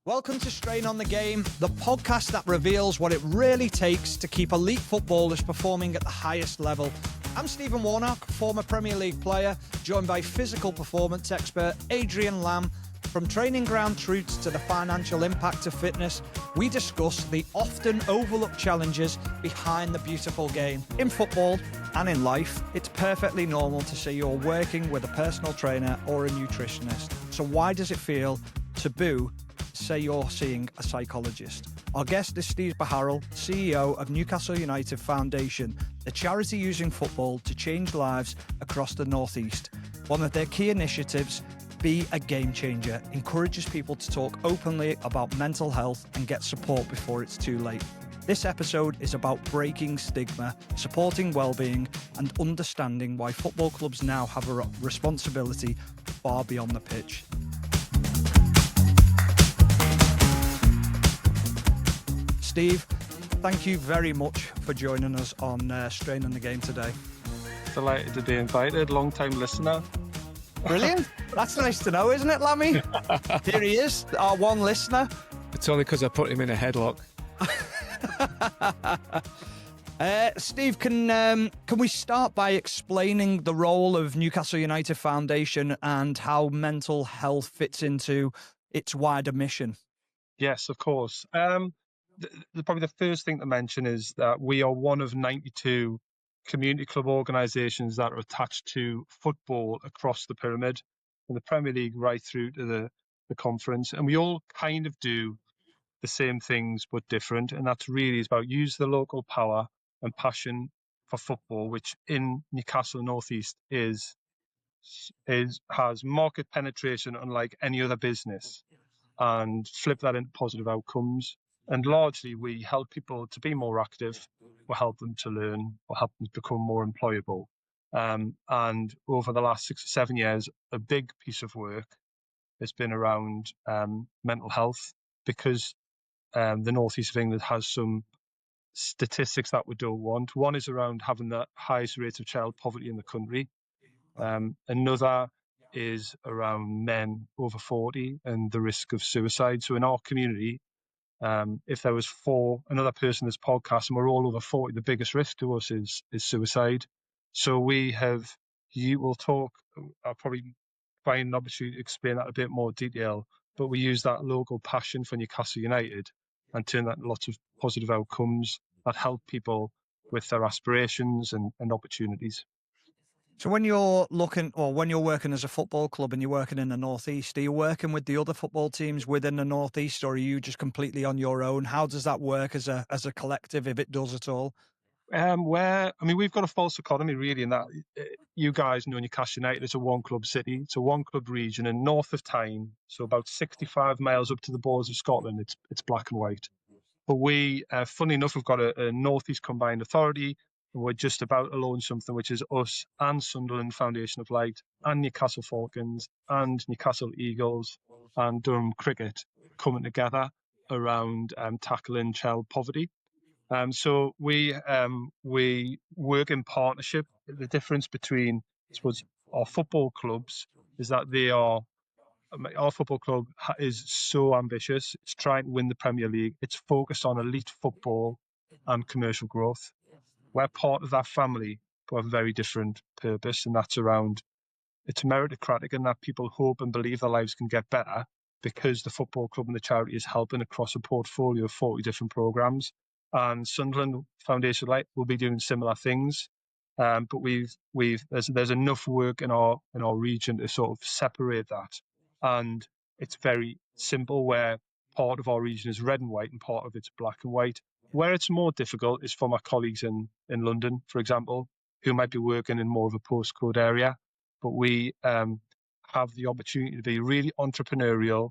Welcome to Strain on the Game, the podcast that reveals what it really takes to keep elite footballers performing at the highest level. I'm Stephen Warnock, former Premier League player, joined by physical performance expert Adrian Lamb. From training ground truths to the financial impact of fitness, we discuss the often overlooked challenges behind the beautiful game. In football and in life, it's perfectly normal to say you're working with a personal trainer or a nutritionist. So why does it feel taboo to say you're seeing a psychologist? Our guest is Steve Beharall, CEO of Newcastle United Foundation, a charity using football to change lives across the North East. One of their key initiatives, Be a Game Changer, encourages people to talk openly about mental health and get support before it's too late. This episode is about breaking stigma, supporting well-being, and understanding why football clubs now have a responsibility far beyond the pitch. Steve, thank you very much for joining us on Strain on the Game today. Delighted to be invited, long-time listener. Brilliant. That's nice to know, isn't it, Lammy? Here he is, our one listener. It's only because I put him in a headlock. Steve, can we start by explaining the role of Newcastle United Foundation and how mental health fits into its wider mission? Yes, of course. Probably the first thing to mention is that we are one of 92 community club organisations that are attached to football across the pyramid, from the Premier League right through to the conference. And we all kind of do the same things but different. And that's really is about use the local power and passion for football, which in Newcastle North East has market penetration unlike any other business, and flip that into positive outcomes. And largely, we help people to be more active, we help them to learn, we help them to become more employable. And over the last 6 or 7 years, a big piece of work has been around mental health, because the northeast of England has some statistics that we don't want. One is around having the highest rate of child poverty in the country. Another is around men over 40 and the risk of suicide. So in our community, if there was another person in this podcast and we're all over 40, the biggest risk to us is suicide. So we'll talk, I'll probably find an opportunity to explain that a bit more detail, but we use that local passion for Newcastle United and turn that into lots of positive outcomes that help people with their aspirations and opportunities. So when you're working as a football club and you're working in the North East, are you working with the other football teams within the North East, or are you just completely on your own? How does that work as a collective, if it does at all? We've got a false economy really in that you guys know Newcastle United is a one-club city, it's a one-club region, and north of Tyne, so about 65 miles up to the borders of Scotland, it's black and white. But we, funny enough, we've got a North East Combined Authority, and we're just about to launch something which is us and Sunderland Foundation of Light and Newcastle Falcons and Newcastle Eagles and Durham Cricket coming together around tackling child poverty. So we work in partnership. The difference between, I suppose, our football clubs is that our football club is so ambitious. It's trying to win the Premier League. It's focused on elite football and commercial growth. We're part of that family, but have a very different purpose, and that's around, it's meritocratic in that people hope and believe their lives can get better because the football club and the charity is helping across a portfolio of 40 different programmes. And Sunderland Foundation Light will be doing similar things, but there's enough work in our region to sort of separate that, and it's very simple. Where part of our region is red and white and part of it's black and white. Where it's more difficult is for my colleagues in London, for example, who might be working in more of a postcode area. But we have the opportunity to be really entrepreneurial,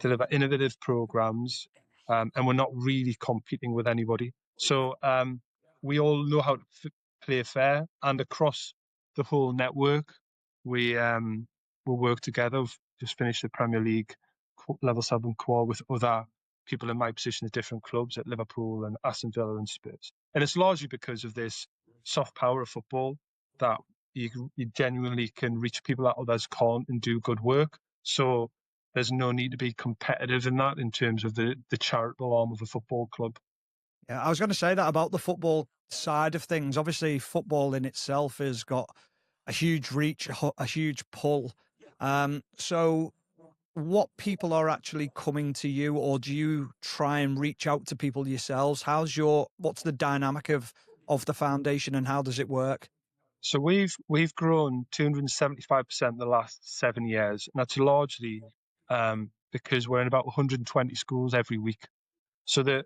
deliver innovative programs, and we're not really competing with anybody. So we all know how to play fair, and across the whole network, we will work together. We've just finished the Premier League Level 7 qual with other people in my position at different clubs at Liverpool and Aston Villa and Spurs. And it's largely because of this soft power of football that you genuinely can reach people that others can't and do good work. So there's no need to be competitive in that in terms of the charitable arm of a football club. Yeah, I was going to say that about the football side of things. Obviously, football in itself has got a huge reach, a huge pull. So what people are actually coming to you, or do you try and reach out to people yourselves? What's the dynamic of the foundation, and how does it work? So we've grown 275% in the last 7 years, and that's largely because we're in about 120 schools every week. So to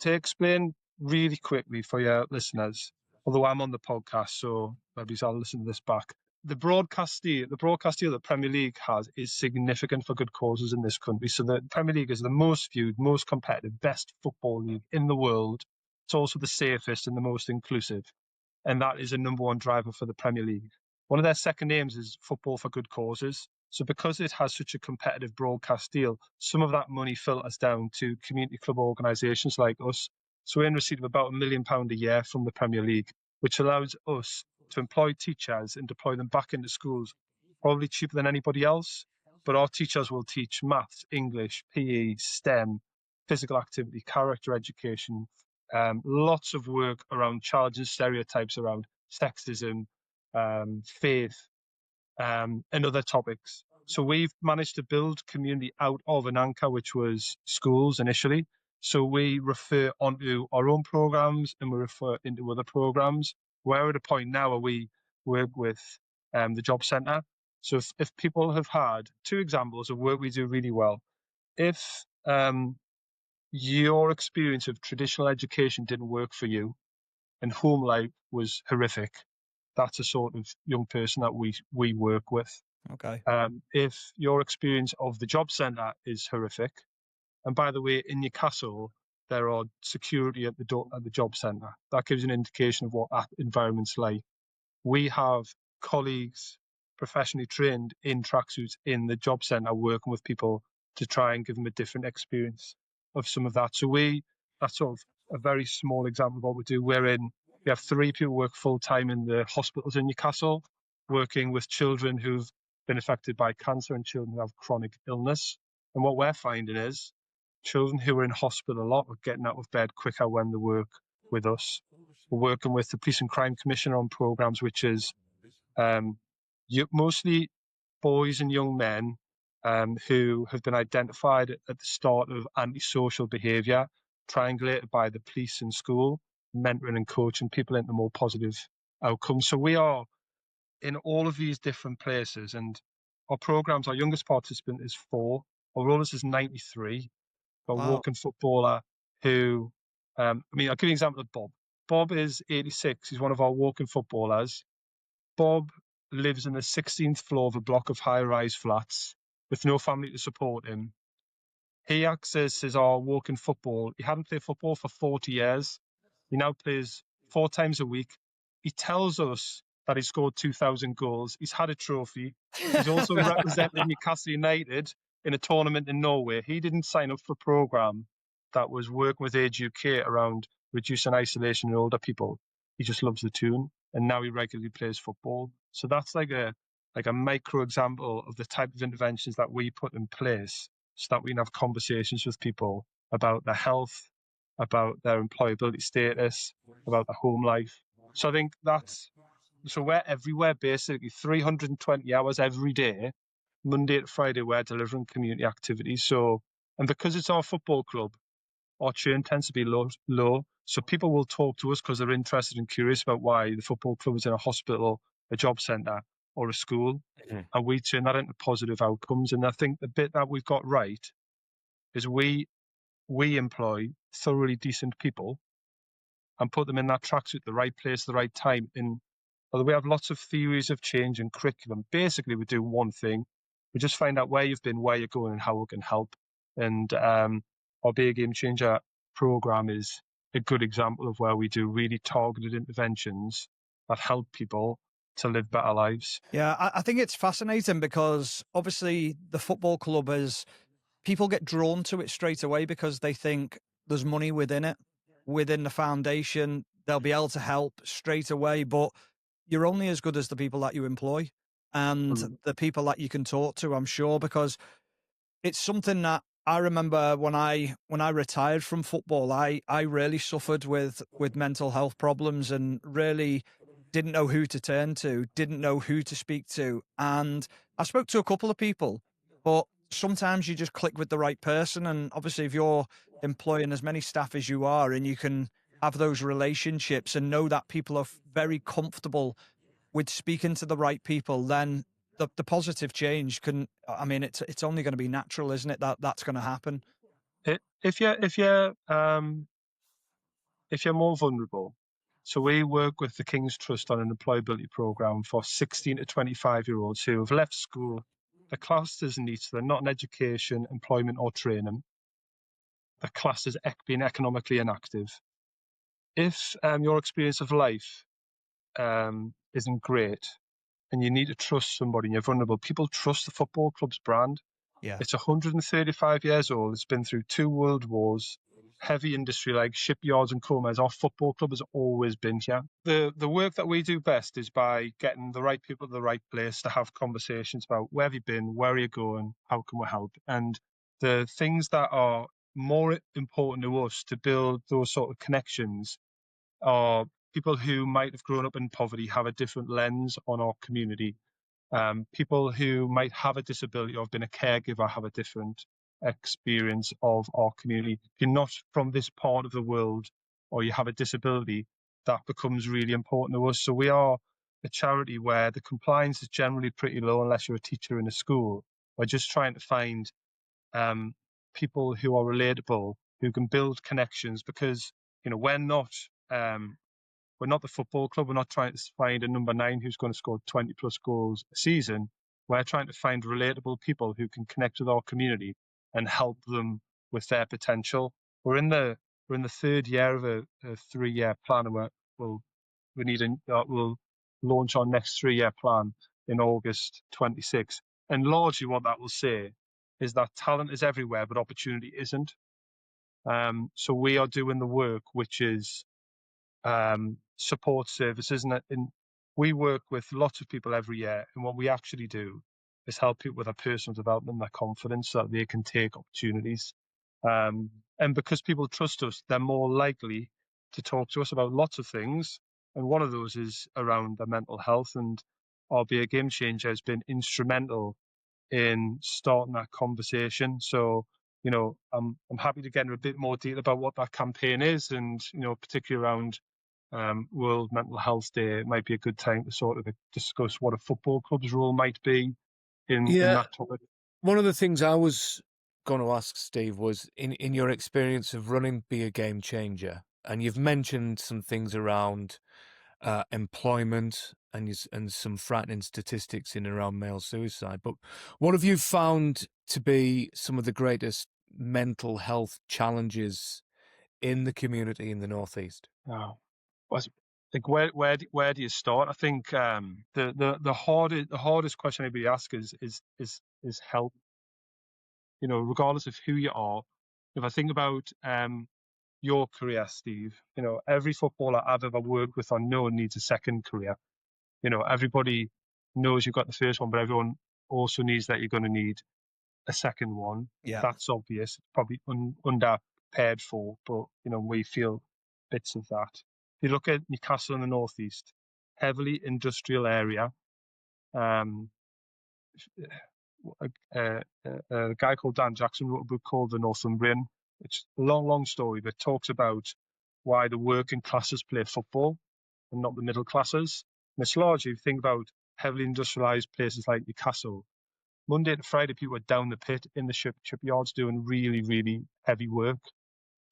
explain really quickly for your listeners, although I'm on the podcast, so maybe I'll listen to this back. The broadcast deal that Premier League has is significant for good causes in this country. So the Premier League is the most viewed, most competitive, best football league in the world. It's also the safest and the most inclusive. And that is a number one driver for the Premier League. One of their second aims is football for good causes. So because it has such a competitive broadcast deal, some of that money filters down to community club organisations like us. So we're in receipt of about £1 million a year from the Premier League, which allows us to employ teachers and deploy them back into schools, probably cheaper than anybody else. But our teachers will teach maths, English, PE, STEM, physical activity, character education, lots of work around challenging stereotypes around sexism, faith, and other topics. So we've managed to build community out of an anchor, which was schools initially. So we refer onto our own programs and we refer into other programs. We're at a point now where we work with the job centre. So if people have had 2 examples of work we do really well, if your experience of traditional education didn't work for you and home life was horrific, that's a sort of young person that we work with. Okay. If your experience of the job centre is horrific, and by the way, in Newcastle, there are security at the job centre. That gives you an indication of what that environment's like. We have colleagues professionally trained in tracksuits in the job centre working with people to try and give them a different experience of some of that. So that's sort of a very small example of what we do. We have 3 people work full time in the hospitals in Newcastle, working with children who've been affected by cancer and children who have chronic illness. And what we're finding is children who are in hospital a lot are getting out of bed quicker when they work with us. We're working with the Police and Crime Commissioner on programs, which is mostly boys and young men who have been identified at the start of antisocial behaviour, triangulated by the police and school, mentoring and coaching people into more positive outcomes. So we are in all of these different places, and our programs, our youngest participant is 4, our oldest is 93. A Wow. walking footballer who, I'll give you an example of Bob. Bob is 86. He's one of our walking footballers. Bob lives in the 16th floor of a block of high-rise flats with no family to support him. He acts as our walking football. He hadn't played football for 40 years. He now plays 4 times a week. He tells us that he scored 2,000 goals. He's had a trophy. He's also represented Newcastle United in a tournament in Norway. He didn't sign up for a programme that was working with Age UK around reducing isolation in older people. He just loves the tune, and now he regularly plays football. So that's like a micro example of the type of interventions that we put in place so that we can have conversations with people about their health, about their employability status, about their home life. So I think so we're everywhere, basically 320 hours every day, Monday to Friday, we're delivering community activities. So, and because it's our football club, our churn tends to be low. So people will talk to us because they're interested and curious about why the football club is in a hospital, a job centre, or a school. Mhm. And we turn that into positive outcomes. And I think the bit that we've got right is we employ thoroughly decent people and put them in that tracksuit at the right place, the right time. And although we have lots of theories of change and curriculum, basically we do one thing. We just find out where you've been, where you're going, and how we can help. And our Be a Game Changer program is a good example of where we do really targeted interventions that help people to live better lives. Yeah, I think it's fascinating because obviously the football club people get drawn to it straight away because they think there's money within it, within the foundation. They'll be able to help straight away, but you're only as good as the people that you employ and the people that you can talk to, I'm sure, because it's something that I remember when I retired from football, I really suffered with mental health problems and really didn't know who to turn to, didn't know who to speak to. And I spoke to a couple of people, but sometimes you just click with the right person. And obviously, if you're employing as many staff as you are and you can have those relationships and know that people are very comfortable with speaking to the right people, then the positive change can, I mean, it's only going to be natural, isn't it? That's going to happen. If you're more vulnerable, so we work with the King's Trust on an employability program for 16 to 25-year-olds who have left school. They're classed as neat, so they're not in education, employment, or training. They're classed as being economically inactive. If your experience of life isn't great and you need to trust somebody and you're vulnerable, people trust the football club's brand. Yeah. It's 135 years old. It's been through 2 world wars, heavy industry like shipyards and coal mines. Our football club has always been here. The work that we do best is by getting the right people to the right place to have conversations about where have you been, where are you going, how can we help? And the things that are more important to us to build those sort of connections are people who might have grown up in poverty, have a different lens on our community. People who might have a disability or have been a caregiver have a different experience of our community. If you're not from this part of the world or you have a disability, that becomes really important to us. So we are a charity where the compliance is generally pretty low unless you're a teacher in a school. We're just trying to find people who are relatable, who can build connections, because we're not the football club. We're not trying to find a number 9 who's going to score 20 plus goals a season. We're trying to find relatable people who can connect with our community and help them with their potential. We're in the 3rd year of a 3-year plan, and we'll launch our next 3-year plan in August 26. And largely what that will say is that talent is everywhere, but opportunity isn't. So we are doing the work, which is support services, and we work with lots of people every year, and what we actually do is help people with their personal development, their confidence, so that they can take opportunities. And because people trust us, they're more likely to talk to us about lots of things, and one of those is around their mental health. And our Be a Game Changer has been instrumental in starting that conversation. So, I'm happy to get into a bit more detail about what that campaign is, and particularly around World Mental Health Day. It might be a good time to sort of discuss what a football club's role might be in that topic. One of the things I was going to ask, Steve, was in your experience of running Be a Game Changer, and you've mentioned some things around employment and some frightening statistics in and around male suicide. But what have you found to be some of the greatest mental health challenges in the community in the Northeast? Oh, I think where do you start? I think the hardest question anybody asks is help. Regardless of who you are. If I think about your career, Steve, every footballer I've ever worked with or known needs a second career. Everybody knows you've got the first one, but everyone also needs that you're going to need a second one. Yeah. That's obvious. It's probably underprepared for, but we feel bits of that. If you look at Newcastle in the northeast, heavily industrial area. A guy called Dan Jackson wrote a book called The Northumbrian. It's a long story, but talks about why the working classes play football and not the middle classes. And it's largely, if you think about heavily industrialised places like Newcastle, Monday to Friday, people were down the pit in the shipyards doing really, really heavy work.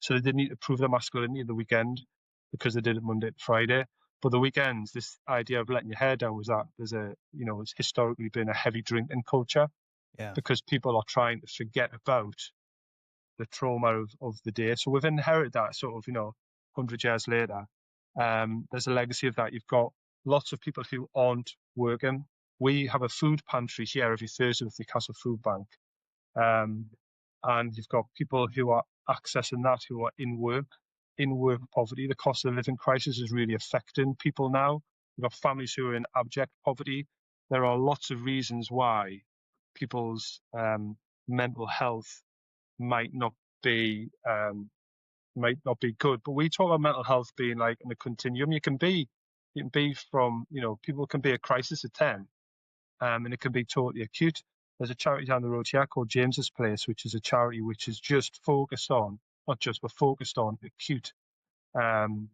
So they didn't need to prove their masculinity at the weekend because they did it Monday to Friday. But the weekends, this idea of letting your hair down was that it's historically been a heavy drinking culture. Yeah. Because people are trying to forget about the trauma of the day. So we've inherited that sort of, 100 years later. There's a legacy of that. You've got lots of people who aren't working. We have a food pantry here every Thursday with the Newcastle Food Bank. And you've got people who are accessing that, who are in work poverty. The cost of living crisis is really affecting people now. You've got families who are in abject poverty. There are lots of reasons why people's mental health might not be good. But we talk about mental health being like in a continuum. You can be from, people can be a crisis at 10, and it can be totally acute. There's a charity down the road here called James's Place, which is a charity which is just focused on, not just, but focused on um,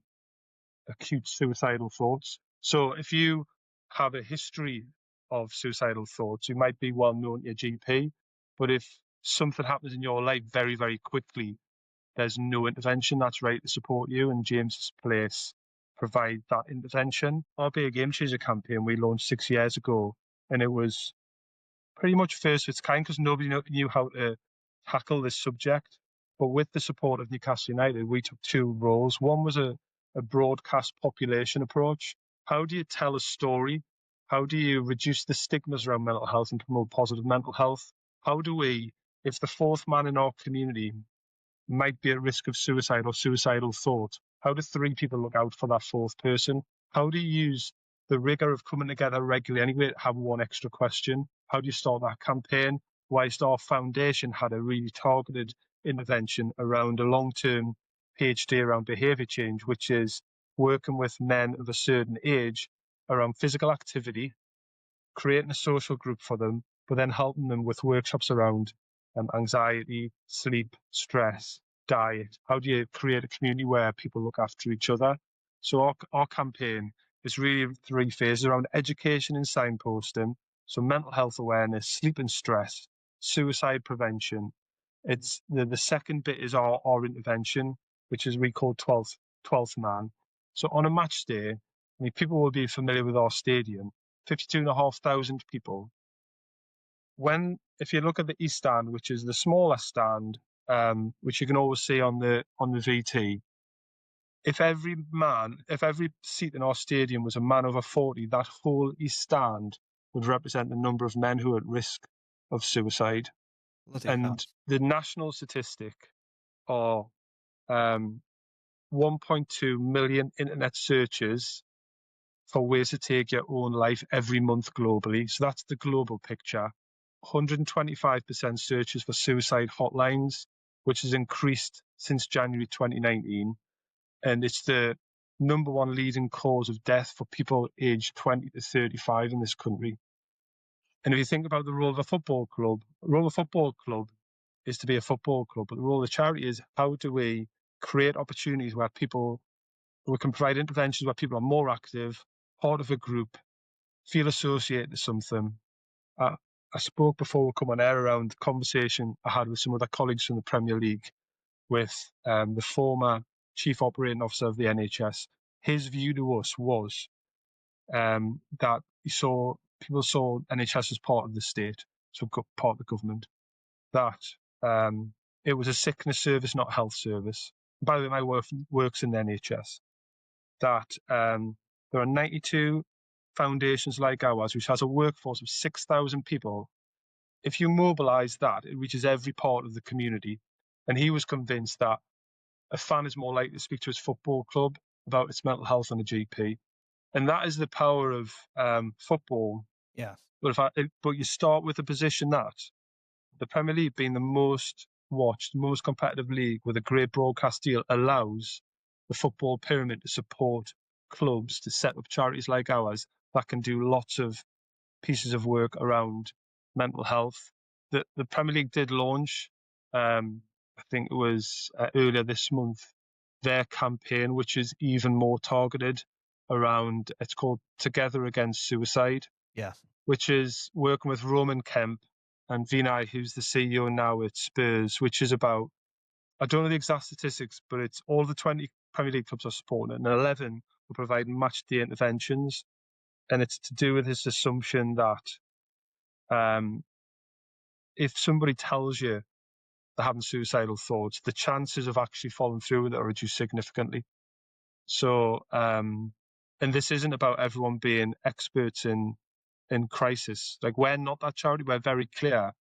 acute suicidal thoughts. So if you have a history of suicidal thoughts, you might be well known to your GP, but if something happens in your life very, very quickly, there's no intervention that's right to support you, and James's Place provide that intervention. Our Be a Game Changer campaign we launched 6 years ago, and it was pretty much first of its kind because nobody knew how to tackle this subject. But with the support of Newcastle United, we took two roles. One was a broadcast population approach. How do you tell a story? How do you reduce the stigmas around mental health and promote positive mental health? How do we, if the fourth man in our community might be at risk of suicide or suicidal thought, how do three people look out for that fourth person? How do you use the rigor of coming together regularly anyway to have one extra question? How do you start that campaign? Whilst our foundation had a really targeted intervention around a long-term PhD around behaviour change, which is working with men of a certain age around physical activity, creating a social group for them, but then helping them with workshops around anxiety, sleep, stress, diet. How do you create a community where people look after each other? So our campaign is really 3 phases around education and signposting. So mental health awareness, sleep and stress, suicide prevention. It's the second bit is our intervention, which is we call 12th man. So on a match day, I mean, people will be familiar with our stadium, 52,500 people. If you look at the East Stand, which is the smaller stand, which you can always see on the VT, if every seat in our stadium was a man over 40, that whole East Stand would represent the number of men who are at risk of suicide. Bloody And hell. the national statistic are 1.2 million internet searches for ways to take your own life every month globally. So that's the global picture. 125% searches for suicide hotlines, which has increased since January 2019. And it's the number one leading cause of death for people aged 20 to 35 in this country. And if you think about the role of a football club, the role of a football club is to be a football club, but the role of the charity is how do we create opportunities where we can provide interventions where people are more active, part of a group, feel associated to something. I spoke before we come on air around the conversation I had with some other colleagues from the Premier League with the former Chief Operating Officer of the NHS. His view to us was that people saw NHS as part of the state, so part of the government, that it was a sickness service, not a health service. By the way, my wife works in the NHS. That there are 92 foundations like ours, which has a workforce of 6,000 people. If you mobilise that, it reaches every part of the community. And he was convinced that a fan is more likely to speak to his football club about its mental health than a GP. And that is the power of football. Yeah. But you start with the position that the Premier League, being the most watched, most competitive league with a great broadcast deal, allows the football pyramid to support clubs to set up charities like ours that can do lots of pieces of work around mental health. The Premier League did launch, I think it was earlier this month, their campaign, which is even more targeted around, it's called Together Against Suicide. Yeah. Which is working with Roman Kemp and Vinay, who's the CEO now at Spurs, which is about, I don't know the exact statistics, but it's all the 20 Premier League clubs are supporting it, and 11 are providing match day interventions. And it's to do with this assumption that if somebody tells you they're having suicidal thoughts, the chances of actually following through with it are reduced significantly. So, and this isn't about everyone being experts in crisis. Like, we're not that charity. We're very clear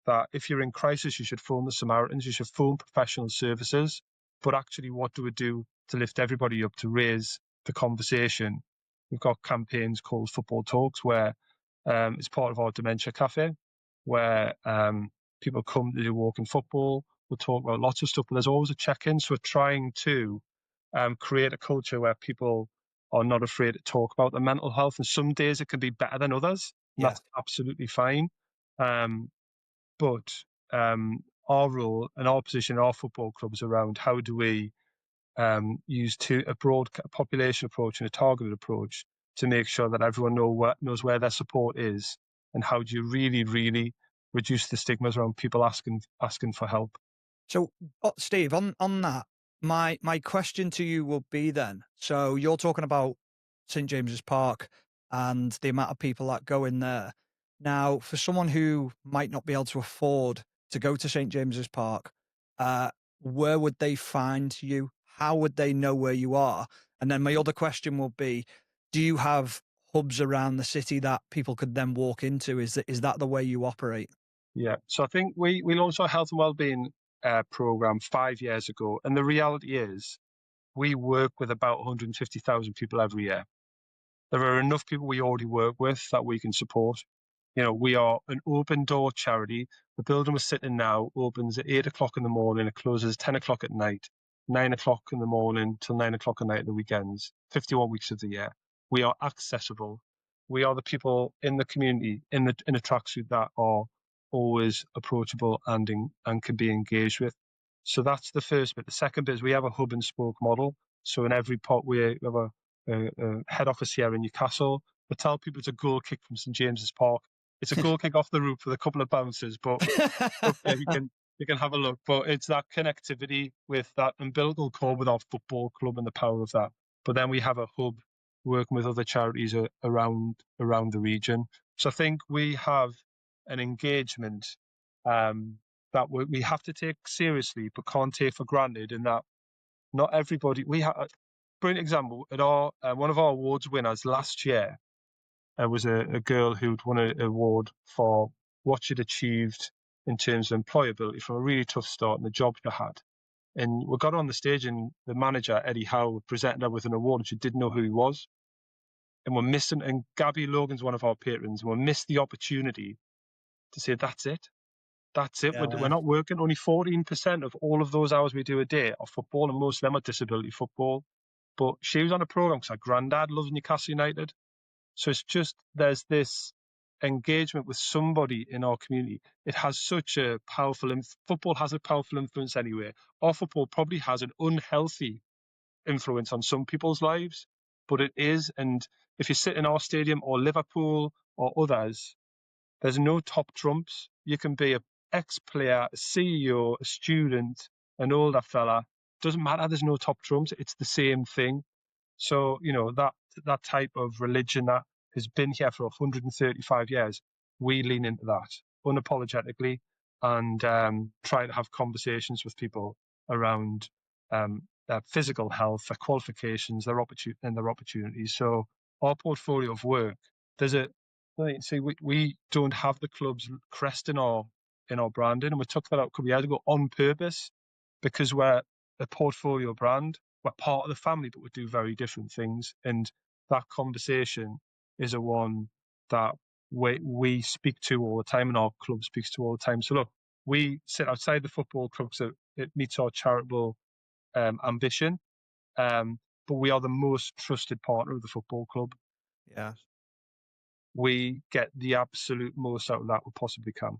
that if you're in crisis, you should phone the Samaritans, you should phone professional services. But actually, what do we do to lift everybody up, to raise the conversation? We've got campaigns called Football Talks, where it's part of our dementia café, where people come to do walking football. We'll talk about lots of stuff, but there's always a check-in. So we're trying to create a culture where people are not afraid to talk about their mental health. And some days it can be better than others, and that's absolutely fine. But our role and our position in our football clubs around how do we use a broad population approach and a targeted approach to make sure that everyone knows where their support is, and how do you really, really reduce the stigmas around people asking for help. So, Steve, on that, my question to you will be then, so you're talking about St James's Park and the amount of people that go in there. Now, for someone who might not be able to afford to go to St James's Park, where would they find you? How would they know where you are? And then my other question will be, do you have hubs around the city that people could then walk into? Is that the way you operate? Yeah, so I think we launched our health and wellbeing program 5 years ago, and the reality is we work with about 150,000 people every year. There are enough people we already work with that we can support. We are an open door charity. The building we're sitting in now opens at 8 o'clock in the morning. It closes 10 o'clock at night, 9 o'clock in the morning till 9 o'clock at night at the weekends, 51 weeks of the year. We are accessible. We are the people in the community in a tracksuit that are always approachable and can be engaged with. So that's the first bit. The second bit is we have a hub and spoke model. So in every pot we have a head office here in Newcastle. We tell people it's a goal kick from St James's Park. It's a goal kick off the roof with a couple of bounces, but yeah, you can have a look. But it's that connectivity with that umbilical cord with our football club and the power of that. But then we have a hub working with other charities around the region. So I think we have an engagement that we have to take seriously, but can't take for granted. In that, not everybody. We have, brilliant example at our one of our awards winners last year. Was a girl who'd won an award for what she'd achieved in terms of employability from a really tough start in the job she had. And we got on the stage, and the manager, Eddie Howe, presented her with an award, and she didn't know who he was. And we're missing, and Gabby Logan's one of our patrons, and we missed the opportunity to say, that's it. That's it. Yeah. We're not working. Only 14% of all of those hours we do a day are football, and most of them are disability football. But she was on a programme because her granddad loves Newcastle United. So it's just, there's this engagement with somebody in our community. It has such a powerful, football has a powerful influence anyway. Our football probably has an unhealthy influence on some people's lives, but it is. And if you sit in our stadium or Liverpool or others, there's no top trumps. You can be an ex-player, a CEO, a student, an older fella. Doesn't matter. There's no top trumps. It's the same thing. So, that type of religion that has been here for 135 years, we lean into that unapologetically and try to have conversations with people around their physical health, their qualifications, their opportunities. So our portfolio of work, we don't have the club's crest in our branding, and we took that out a couple of years ago on purpose because we're a portfolio brand. We're part of the family, but we do very different things. And that conversation is a one that we speak to all the time, and our club speaks to all the time. So look, we sit outside the football club, so it meets our charitable ambition. But we are the most trusted partner of the football club. Yeah. We get the absolute most out of that we possibly can.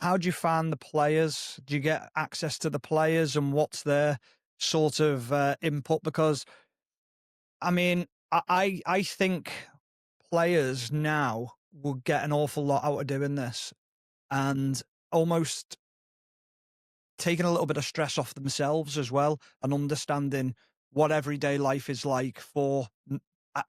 How do you find the players? Do you get access to the players, and what's their sort of input? Because, I mean, I think players now will get an awful lot out of doing this, and almost taking a little bit of stress off themselves as well, and understanding what everyday life is like for,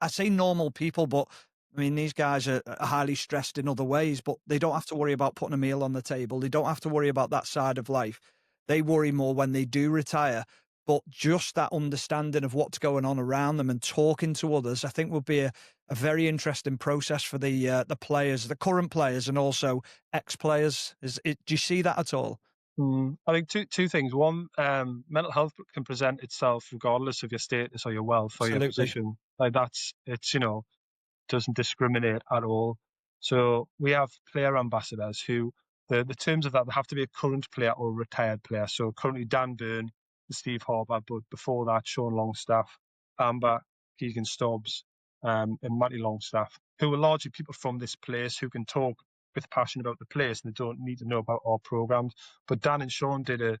I say normal people, but I mean, these guys are highly stressed in other ways, but they don't have to worry about putting a meal on the table. They don't have to worry about that side of life. They worry more when they do retire. But just that understanding of what's going on around them and talking to others, I think will be a very interesting process for the players, the current players, and also ex-players. Do you see that at all? I think two things. One, mental health can present itself regardless of your status or your wealth or your position. Like it's doesn't discriminate at all. So we have player ambassadors who, the terms of that, they have to be a current player or a retired player. So currently Dan Byrne, Steve Harper, but before that, Sean Longstaff, Amber, Keegan Stubbs, and Matty Longstaff, who are largely people from this place who can talk with passion about the place and they don't need to know about our programs. But Dan and Sean did a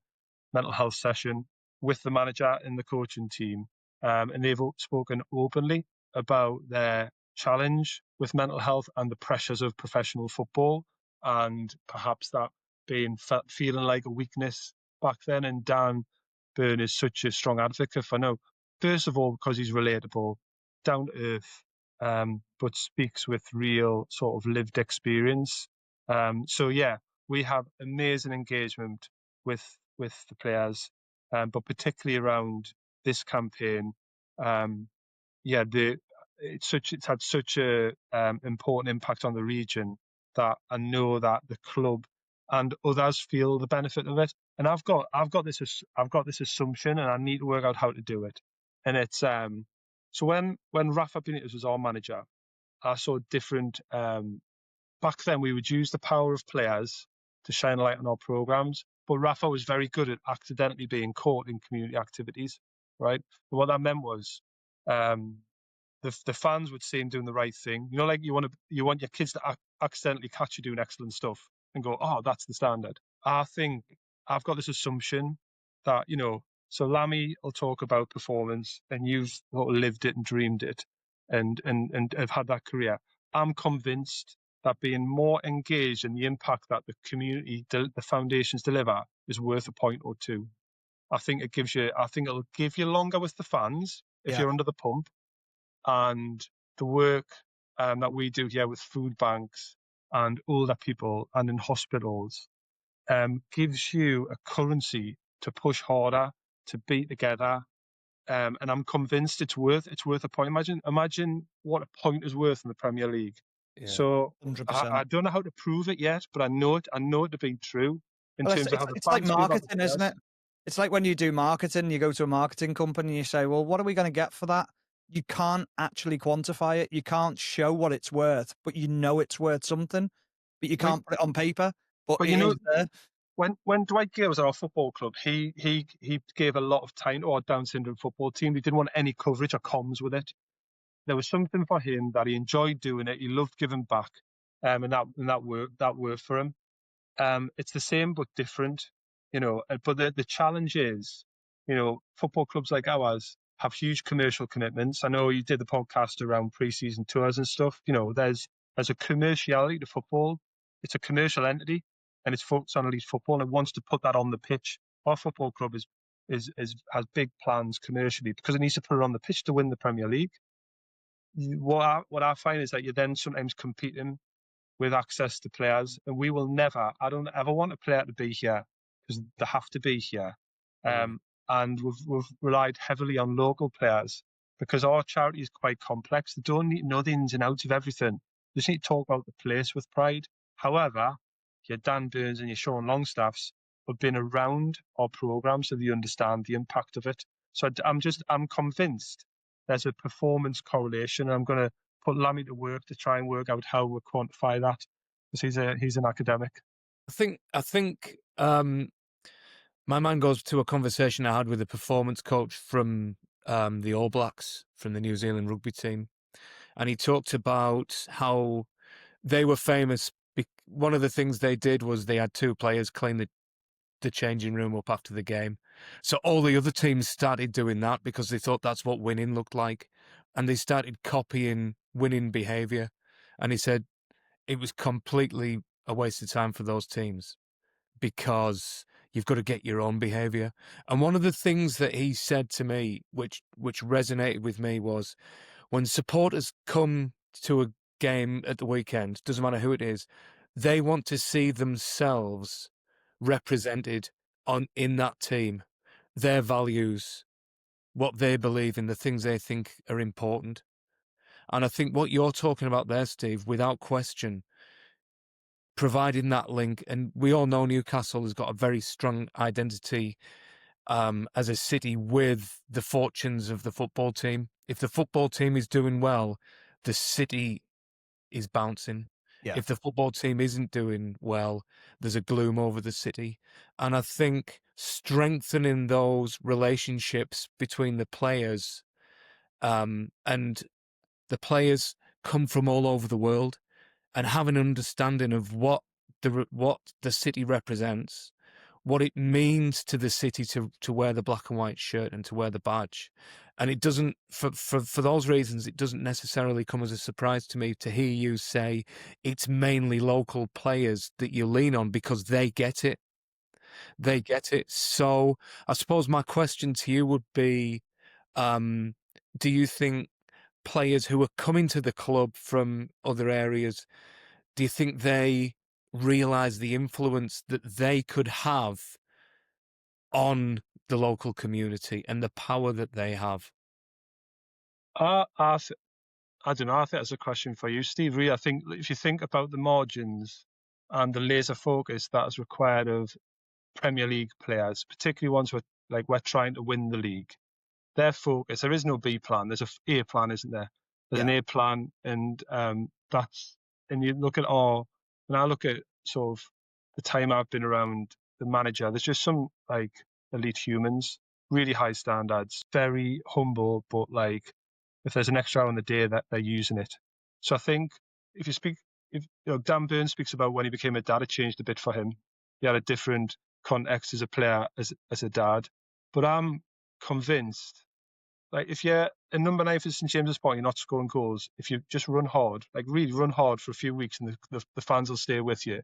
mental health session with the manager and the coaching team, and they've spoken openly about their challenge with mental health and the pressures of professional football, and perhaps that feeling like a weakness back then. And Dan Byrne is such a strong advocate for no, first of all, because he's relatable, down to earth, but speaks with real sort of lived experience. So yeah, we have amazing engagement with the players, but particularly around this campaign. Yeah, it's had such a important impact on the region that I know that the club and others feel the benefit of it. And I've got this assumption, and I need to work out how to do it. And it's so when Rafa Benitez was our manager, I saw different. Back then, we would use the power of players to shine a light on our programs, but Rafa was very good at accidentally being caught in community activities, right? But what that meant was, the fans would see him doing the right thing. You know, like you want your kids to accidentally catch you doing excellent stuff and go, oh, that's the standard. I think I've got this assumption that, so Lammy will talk about performance and you've sort of lived it and dreamed it and have had that career. I'm convinced that being more engaged in the impact that the community, the foundations deliver is worth a point or two. I think it'll give you longer with the fans if you're under the pump. And the work that we do here with food banks and older people and in hospitals gives you a currency to push harder, to be together. And I'm convinced it's worth a point. Imagine what a point is worth in the Premier League. Yeah. So 100%. I don't know how to prove it yet, but I know it to be true in terms of how the it's like marketing, isn't it? It's like when you do marketing, you go to a marketing company and you say, well, what are we going to get for that? You can't actually quantify it. You can't show what it's worth, but you know it's worth something, but you can't put it on paper. But you know, when Dwight Gale was at our football club, he gave a lot of time to our Down syndrome football team. He didn't want any coverage or comms with it. There was something for him that he enjoyed doing it. He loved giving back, and that worked for him. It's the same but different, But the challenge is, football clubs like ours have huge commercial commitments. I know you did the podcast around pre-season tours and stuff. There's a commerciality to football. It's a commercial entity, and it's focused on elite football, and it wants to put that on the pitch. Our football club has big plans commercially because it needs to put it on the pitch to win the Premier League. What I find is that you're then sometimes competing with access to players, and we will never. I don't ever want a player to be here because they have to be here. And we've relied heavily on local players because our charity is quite complex. They don't need to know the ins and outs of everything. They just need to talk about the place with pride. However, your Dan Burns and your Sean Longstaffs have been around our programme, so they understand the impact of it. So I'm convinced there's a performance correlation. I'm going to put Lammy to work to try and work out how we quantify that because he's an academic. I think my mind goes to a conversation I had with a performance coach from the All Blacks, from the New Zealand rugby team, and he talked about how they were famous. One of the things they did was they had two players clean the changing room up after the game. So all the other teams started doing that because they thought that's what winning looked like. And they started copying winning behaviour. And he said it was completely a waste of time for those teams because you've got to get your own behaviour. And one of the things that he said to me, which resonated with me, was when supporters come to a game at the weekend, doesn't matter who it is, they want to see themselves represented in that team, their values, what they believe in, the things they think are important. And I think what you're talking about there, Steve, without question, providing that link, and we all know Newcastle has got a very strong identity as a city with the fortunes of the football team. If the football team is doing well, the city is bouncing. Yeah. If the football team isn't doing well, there's a gloom over the city. And I think strengthening those relationships between the players, and the players come from all over the world, and have an understanding of what the city represents, what it means to the city to wear the black and white shirt and to wear the badge. And it doesn't, for those reasons, it doesn't necessarily come as a surprise to me to hear you say it's mainly local players that you lean on, because they get it. They get it. So I suppose my question to you would be, do you think players who are coming to the club from other areas, do you think they realize the influence that they could have on the local community and the power that they have? I don't know. I think that's a question for you, Steve. Really, I think if you think about the margins and the laser focus that is required of Premier League players, particularly ones who are, like, we're trying to win the league, their focus, there is no B plan. There's A plan, isn't there? There's an A plan, and and you look at when I look at sort of the time I've been around the manager, there's just some like elite humans, really high standards, very humble, but like if there's an extra hour in the day, that they're using it. So I think if Dan Burn speaks about when he became a dad, it changed a bit for him. He had a different context as a player, as a dad. But I'm convinced, like, if you're a number 9 for St James's Park, you're not scoring goals. If you just run hard, like really run hard for a few weeks, and the fans will stay with you.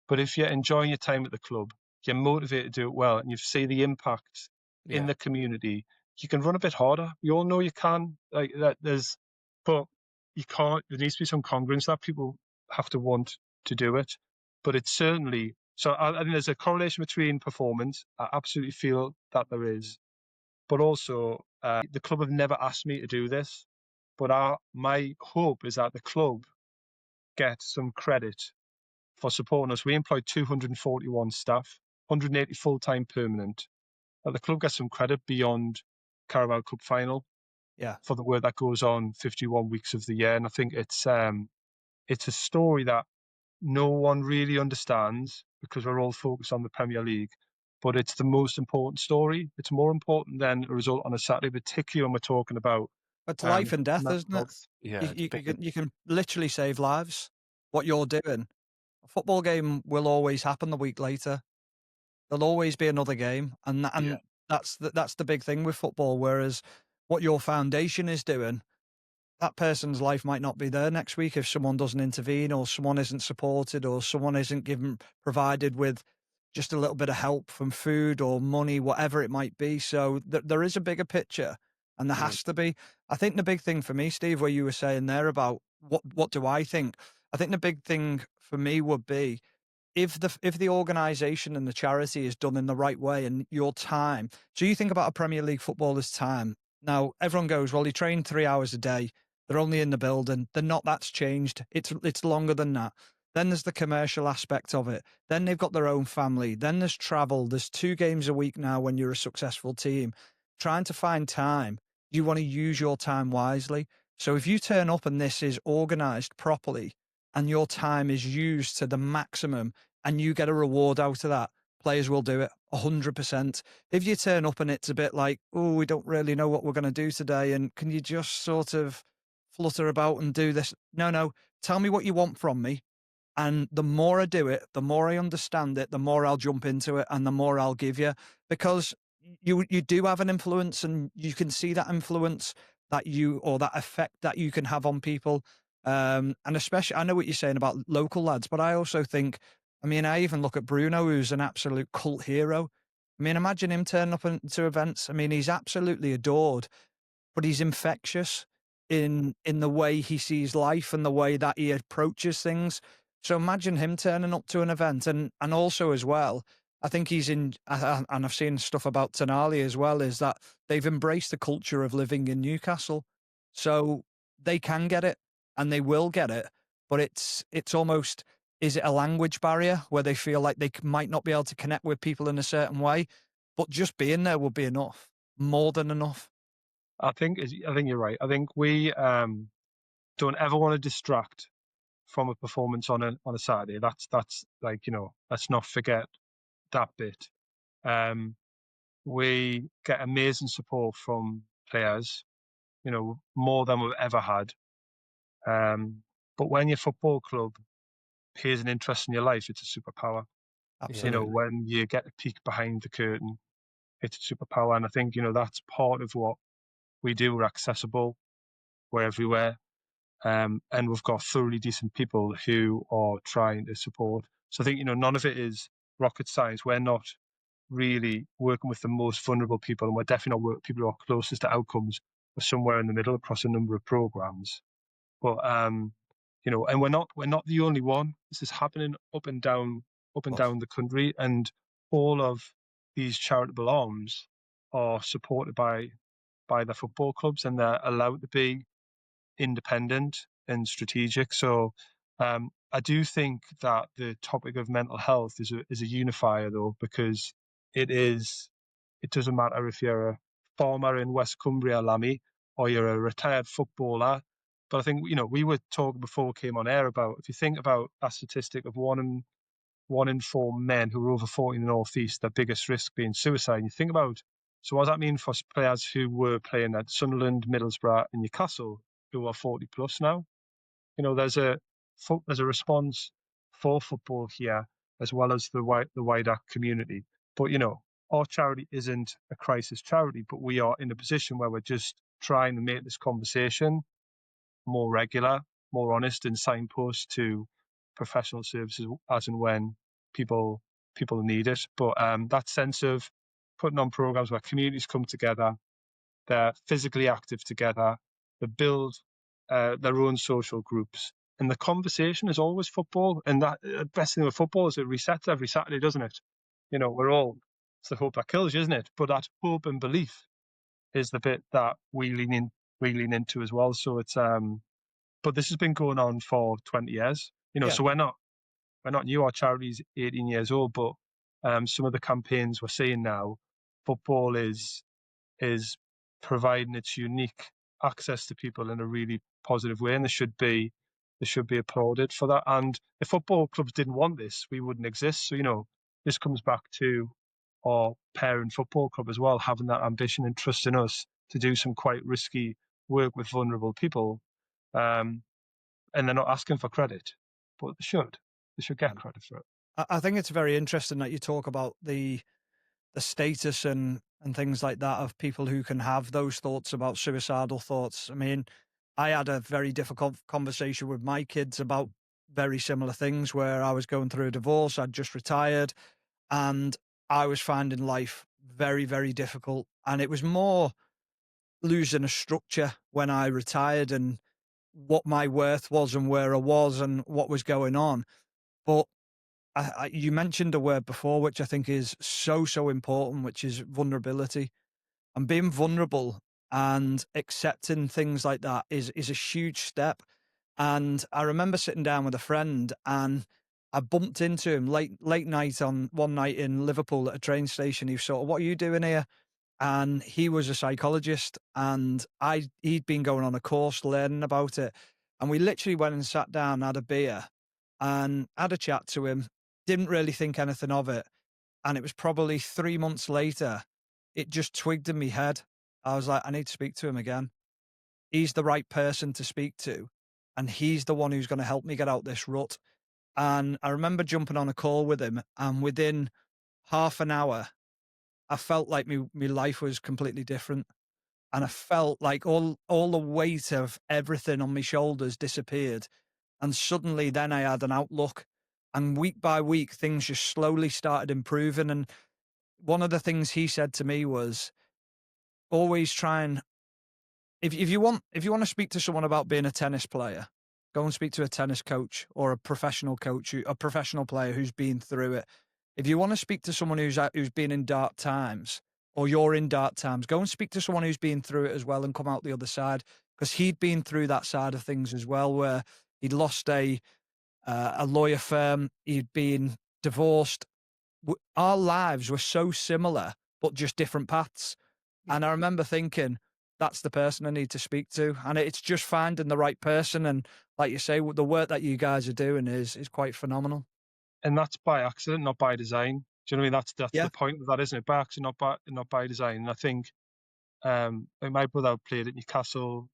But if you're enjoying your time at the club, you're motivated to do it well, and you see the impact in the community, you can run a bit harder. We all know you can. Like that, but you can't. There needs to be some congruence that people have to want to do it. But it's certainly so. I think there's a correlation between performance. I absolutely feel that there is, but also the club have never asked me to do this. But my hope is that the club get some credit for supporting us. We employ 241 staff, 180 full-time permanent. That the club gets some credit beyond Carabao Cup final for the work that goes on 51 weeks of the year. And I think it's a story that no one really understands because we're all focused on the Premier League. But it's the most important story. It's more important than a result on a Saturday, particularly when we're talking about It's life and death, isn't it? health. Yeah, You can literally save lives. What you're doing. A football game will always happen the week later. There'll always be another game, and that's the big thing with football. Whereas what your foundation is doing, that person's life might not be there next week if someone doesn't intervene, or someone isn't supported, or someone isn't provided with just a little bit of help from food or money, whatever it might be. So there is a bigger picture, and there has to be. I think the big thing for me, Steve, where you were saying there about what do I think? I think the big thing for me would be if the organisation and the charity is done in the right way, and your time. So you think about a Premier League footballer's time. Now everyone goes, well, he trained 3 hours a day. They're only in the building. They're not. That's changed. It's longer than that. Then there's the commercial aspect of it. Then they've got their own family. Then there's travel. There's 2 games a week now when you're a successful team. Trying to find time, you want to use your time wisely. So if you turn up and this is organised properly and your time is used to the maximum and you get a reward out of that, players will do it 100%. If you turn up and it's a bit like, oh, we don't really know what we're going to do today, and can you just sort of flutter about and do this? No, tell me what you want from me. And the more I do it, the more I understand it, the more I'll jump into it and the more I'll give you, because you do have an influence, and you can see that influence or that effect that you can have on people. And especially, I know what you're saying about local lads, but I also think, I mean, I even look at Bruno, who's an absolute cult hero. I mean, imagine him turning up into events. I mean, he's absolutely adored, but he's infectious in the way he sees life and the way that he approaches things. So imagine him turning up to an event, and also as well, I think he's in, and I've seen stuff about Tonali as well, is that they've embraced the culture of living in Newcastle. So they can get it and they will get it, but it's almost, is it a language barrier where they feel like they might not be able to connect with people in a certain way, but just being there will be enough, more than enough. I think you're right. I think we don't ever want to distract from a performance on a Saturday. That's like, let's not forget that bit. We get amazing support from players, more than we've ever had. But when your football club pays an interest in your life, it's a superpower. Absolutely. When you get a peek behind the curtain, it's a superpower. And I think, that's part of what we do. We're accessible. We're everywhere. And we've got thoroughly decent people who are trying to support. So I think, none of it is rocket science. We're not really working with the most vulnerable people, and we're definitely not working with people who are closest to outcomes. We're somewhere in the middle across a number of programs. But and we're not the only one. This is happening up and down the country, and all of these charitable arms are supported by the football clubs, and they're allowed to be independent and strategic. So I do think that the topic of mental health is a unifier, though, because it doesn't matter if you're a farmer in West Cumbria, Lammy, or you're a retired footballer. But I think, we were talking before we came on air about, if you think about a statistic of one in four men who are over 40 in the North East, their biggest risk being suicide. And you think about, so what does that mean for players who were playing at Sunderland, Middlesbrough, and Newcastle, who are 40 plus now? There's a response for football here, as well as the wider community. But our charity isn't a crisis charity, but we are in a position where we're just trying to make this conversation more regular, more honest, and signpost to professional services as and when people need it. But that sense of putting on programs where communities come together, they're physically active together, they build their own social groups, and the conversation is always football. And that best thing with football is it resets every Saturday, doesn't it? It's the hope that kills you, isn't it? But that hope and belief is the bit that we lean into as well. So it's but this has been going on for 20 years. So we're not new. Our charity's 18 years old, but some of the campaigns we're seeing now, football is providing its unique access to people in a really positive way, and they should be applauded for that. And if football clubs didn't want this, we wouldn't exist. So this comes back to our parent football club as well, having that ambition and trust in us to do some quite risky work with vulnerable people, and they're not asking for credit, but they should get credit for it. I think it's very interesting that you talk about the status and things like that of people who can have those thoughts about suicidal thoughts. I mean, I had a very difficult conversation with my kids about very similar things where I was going through a divorce. I'd just retired and I was finding life very, very difficult. And it was more losing a structure when I retired and what my worth was and where I was and what was going on. But you mentioned a word before, which I think is so, so important, which is vulnerability. And being vulnerable and accepting things like that is a huge step. And I remember sitting down with a friend and I bumped into him late night on one night in Liverpool at a train station. He was sort of, "What are you doing here?" And he was a psychologist and he'd been going on a course learning about it. And we literally went and sat down, had a beer and had a chat to him. Didn't really think anything of it. And it was probably 3 months later, it just twigged in my head. I was like, I need to speak to him again. He's the right person to speak to. And he's the one who's going to help me get out this rut. And I remember jumping on a call with him. And within half an hour, I felt like my life was completely different. And I felt like all the weight of everything on my shoulders disappeared. And suddenly then I had an outlook. And week by week, things just slowly started improving. And one of the things he said to me was always try and, if you want to speak to someone about being a tennis player, go and speak to a tennis coach or a professional coach, a professional player who's been through it. If you want to speak to someone who's been in dark times or you're in dark times, go and speak to someone who's been through it as well and come out the other side, because he'd been through that side of things as well, where he'd lost a lawyer firm, he'd been divorced. Our lives were so similar, but just different paths. And I remember thinking, that's the person I need to speak to. And it's just finding the right person. And like you say, the work that you guys are doing is quite phenomenal. And that's by accident, not by design. Do you know what I mean? That's Yeah. the point of that, isn't it? By accident, not by design. And I think my brother played at Newcastle,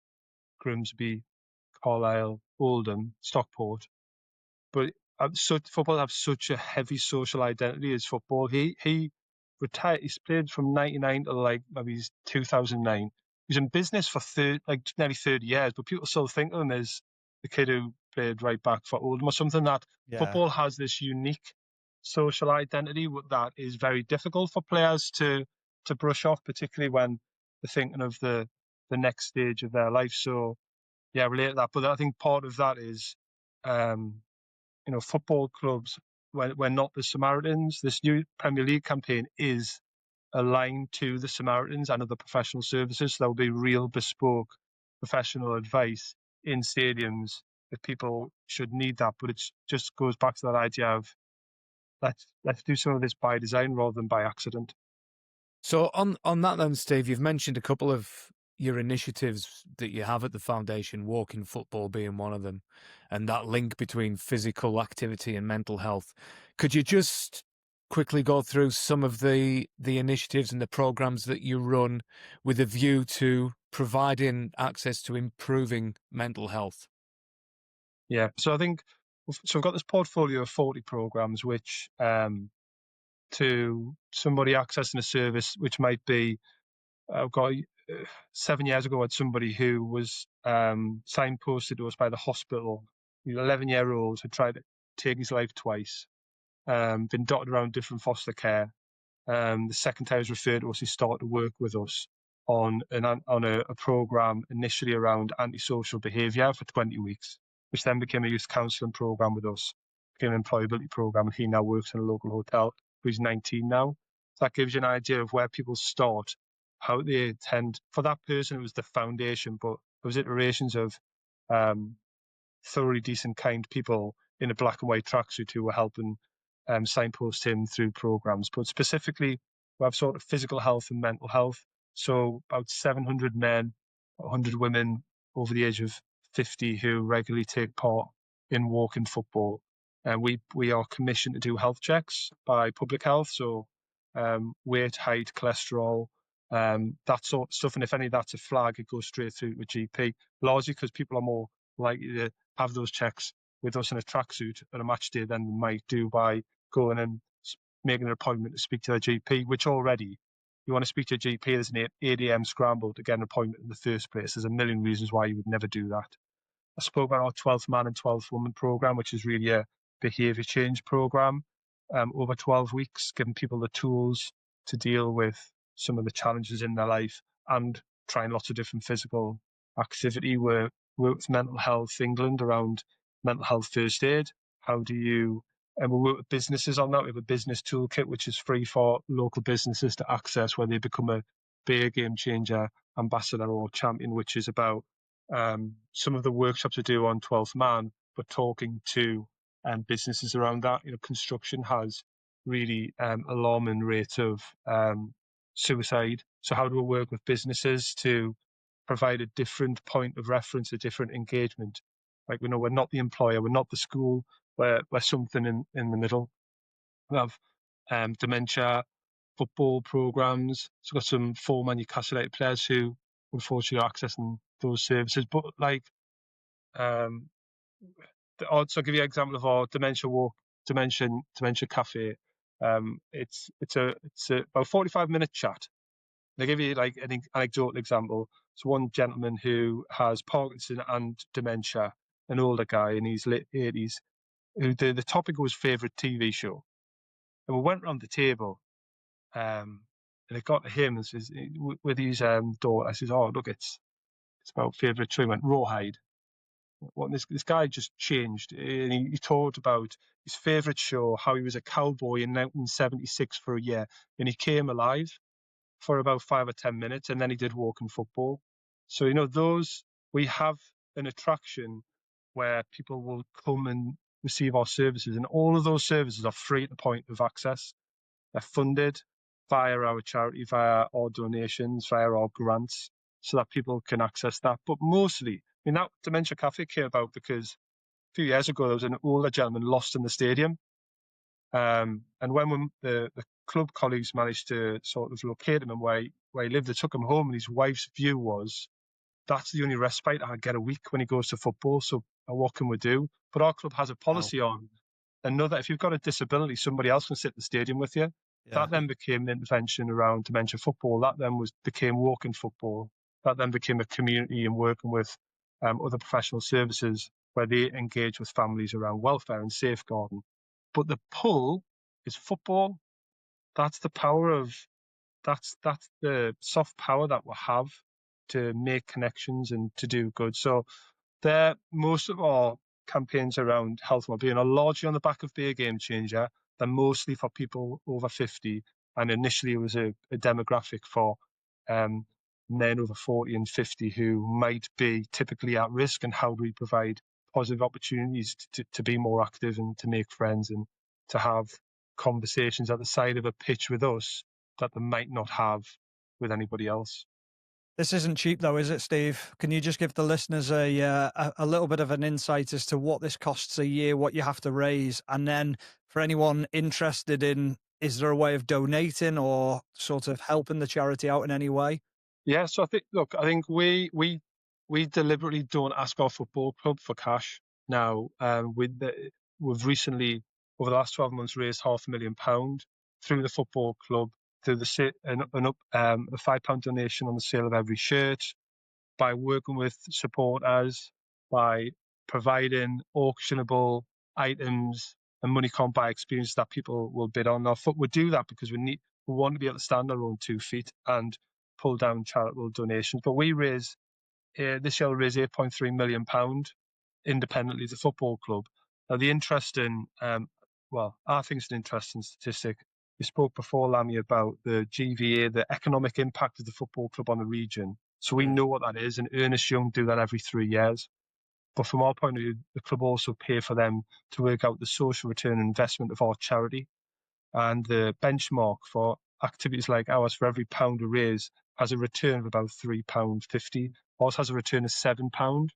Grimsby, Carlisle, Oldham, Stockport. But football have such a heavy social identity as football. He retired. He's played from '99 to like maybe 2009. He was in business for nearly 30 years, but people still think of him as the kid who played right back for Oldham or something. That Yeah. football has this unique social identity that is very difficult for players to brush off, particularly when they're thinking of the next stage of their life. So yeah, relate to that. But I think part of that is football clubs, we're not the Samaritans. This new Premier League campaign is aligned to the Samaritans and other professional services. So there will be real bespoke professional advice in stadiums if people should need that. But it just goes back to that idea of let's do some of this by design rather than by accident. So on that then, Steve, you've mentioned a couple of your initiatives that you have at the foundation, walking football being one of them, and that link between physical activity and mental health. Could you just quickly go through some of the initiatives and the programs that you run with a view to providing access to improving mental health? Yeah, so I think we've got this portfolio of 40 programs, which to somebody accessing a service, which might be, I've got 7 years ago, I had somebody who was signposted to us by the hospital. He's 11-year-old who tried to take his life twice, been dotted around different foster care. The second time he was referred to us, he started to work with us on a program initially around antisocial behaviour for 20 weeks, which then became a youth counselling program with us, became an employability program, and he now works in a local hotel. He's 19 now. So that gives you an idea of where people start, how they attend. For that person, it was the foundation, but there was iterations of thoroughly decent, kind people in a black and white tracksuit who were helping signpost him through programs. But specifically, we have sort of physical health and mental health. So about 700 men, 100 women over the age of 50 who regularly take part in walking football. And we are commissioned to do health checks by public health. So weight, height, cholesterol, that sort of stuff. And if any of that's a flag, it goes straight through to a GP, largely because people are more likely to have those checks with us in a tracksuit at a match day than they might do by going and making an appointment to speak to their GP, which already, you want to speak to a GP, there's an 8 a.m. scramble to get an appointment in the first place. There's a million reasons why you would never do that. I spoke about our 12th man and 12th woman program, which is really a behaviour change program over 12 weeks, giving people the tools to deal with some of the challenges in their life and trying lots of different physical activity. We work with Mental Health England around mental health first aid. And we work with businesses on that. We have a business toolkit, which is free for local businesses to access when they become a big game changer, ambassador or champion, which is about some of the workshops we do on 12th Man, but talking to businesses around that. Construction has really alarming rate of suicide. So how do we work with businesses to provide a different point of reference, a different engagement? Like, we're not the employer, we're not the school, we're something in the middle. We have dementia football programs. So we've got some former Newcastle United players who unfortunately are accessing those services. But so I'll give you an example of our dementia café. It's about 45-minute chat. I'll give you like an anecdotal example. So one gentleman who has Parkinson and dementia, an older guy in his late 80s, who the topic was favourite TV show. And we went around the table, and it got to him and says, with his daughter, I says, "Oh, look, it's about favourite show." He went, "Rawhide." What this guy just changed, and he talked about his favourite show, how he was a cowboy in 1976 for a year, and he came alive for about 5 or 10 minutes, and then he did walking football. So we have an attraction where people will come and receive our services, and all of those services are free at the point of access. They're funded via our charity, via our donations, via our grants. so that people can access that. But mostly, I mean, that Dementia Cafe came about because a few years ago there was an older gentleman lost in the stadium. And when the club colleagues managed to sort of locate him and where he lived, they took him home, and his wife's view was, that's the only respite I get a week when he goes to football. So what can we do? But our club has a policy on, and know that if you've got a disability, somebody else can sit in the stadium with you. Yeah. That then became an intervention around dementia football. That then became walking football. That then became a community and working with other professional services where they engage with families around welfare and safeguarding. But the pull is football. That's the power of, that's the soft power that we have to make connections and to do good. So most of our campaigns around health and wellbeing are largely on the back of Be a Game Changer. They're mostly for people over 50. And initially it was a demographic for men over 40 and 50 who might be typically at risk, and how do we provide positive opportunities to be more active and to make friends and to have conversations at the side of a pitch with us that they might not have with anybody else. This isn't cheap though, is it, Steve? Can you just give the listeners a little bit of an insight as to what this costs a year, what you have to raise, and then for anyone interested in, is there a way of donating or sort of helping the charity out in any way? Yeah, so I think we deliberately don't ask our football club for cash. Now, we've recently, over the last 12 months, raised £500,000 through the football club, through a £5 donation on the sale of every shirt, by working with supporters, by providing auctionable items and money can't buy experience that people will bid on. Now, we do that because we want to be able to stand on our own 2 feet and pull down charitable donations. But we raise, this year we'll raise £8.3 million independently as a football club. Now, the interesting, I think it's an interesting statistic. You spoke before, Lammy, about the GVA, the economic impact of the football club on the region. So we know what that is, and Ernest Young do that every 3 years. But from our point of view, the club also pay for them to work out the social return and investment of our charity. And the benchmark for activities like ours, for every pound we raise, has a return of about £3.50. Ours has a return of £7.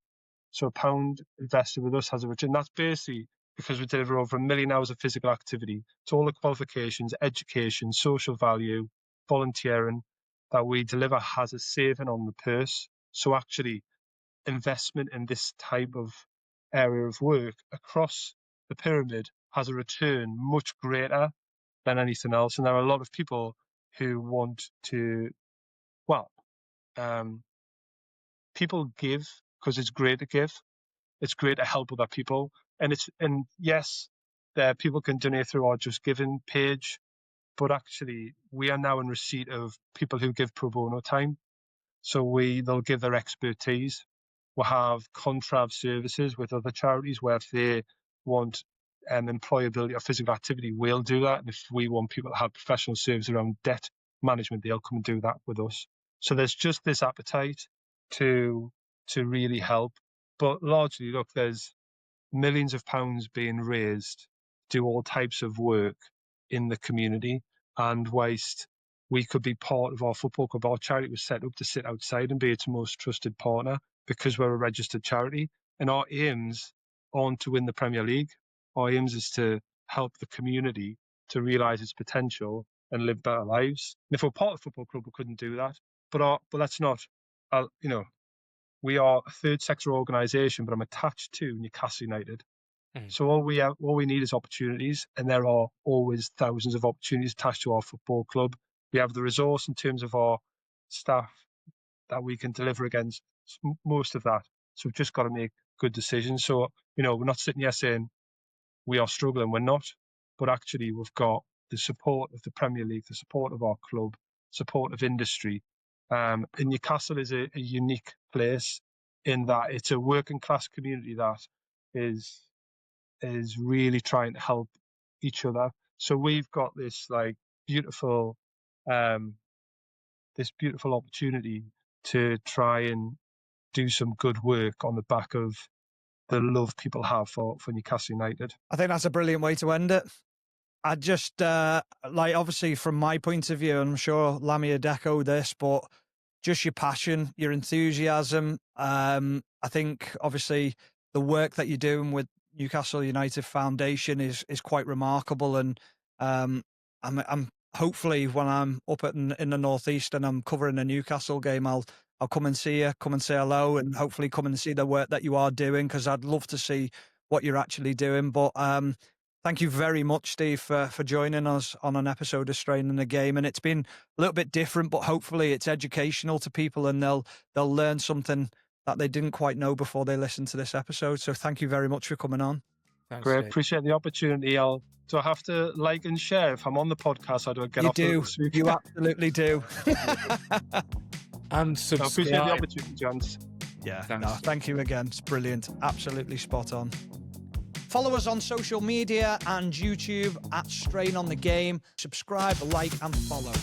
So a pound invested with us has a return. That's basically because we deliver over 1 million hours of physical activity. So all the qualifications, education, social value, volunteering that we deliver has a saving on the purse. So actually, investment in this type of area of work across the pyramid has a return much greater than anything else. And there are a lot of people who want to, people give because it's great to give. It's great to help other people. And yes, people can donate through our Just Giving page, but actually we are now in receipt of people who give pro bono time. So they'll give their expertise. We'll have contrav services with other charities where if they want employability or physical activity, we'll do that. And if we want people to have professional service around debt management, they'll come and do that with us. So there's just this appetite to really help. But largely, look, there's millions of pounds being raised to do all types of work in the community. And whilst we could be part of our football club, our charity was set up to sit outside and be its most trusted partner because we're a registered charity. And our aims aren't to win the Premier League. Our aims is to help the community to realise its potential and live better lives. And if we're part of the football club, we couldn't do that. But that's not, we are a third sector organisation, but I'm attached to Newcastle United. So all we need is opportunities, and there are always thousands of opportunities attached to our football club. We have the resource in terms of our staff that we can deliver against most of that. So we've just got to make good decisions. So, we're not sitting here saying we are struggling. We're not. But actually, we've got the support of the Premier League, the support of our club, support of industry. And Newcastle is a unique place in that it's a working class community that is really trying to help each other. So we've got this beautiful opportunity to try and do some good work on the back of the love people have for Newcastle United. I think that's a brilliant way to end it. I just, obviously from my point of view, I'm sure Lammy would echo this, but just your passion, your enthusiasm. I think obviously the work that you're doing with Newcastle United Foundation is quite remarkable, and I'm hopefully when I'm up in the northeast and I'm covering a Newcastle game, I'll come and see you, come and say hello, and hopefully come and see the work that you are doing, because I'd love to see what you're actually doing. But thank you very much, Steve, for joining us on an episode of Straining the Game. And it's been a little bit different, but hopefully it's educational to people, and they'll learn something that they didn't quite know before they listened to this episode. So thank you very much for coming on. Thanks, Great, Steve. appreciate the opportunity. Do I have to like and share if I'm on the podcast? Or do I get You off do. this week? You absolutely do. And I appreciate the subscribe. opportunity, gents. Yeah, Thanks. no, thank you again. It's brilliant. Absolutely spot on. Follow us on social media and YouTube at Strain on the Game. Subscribe, like, and follow.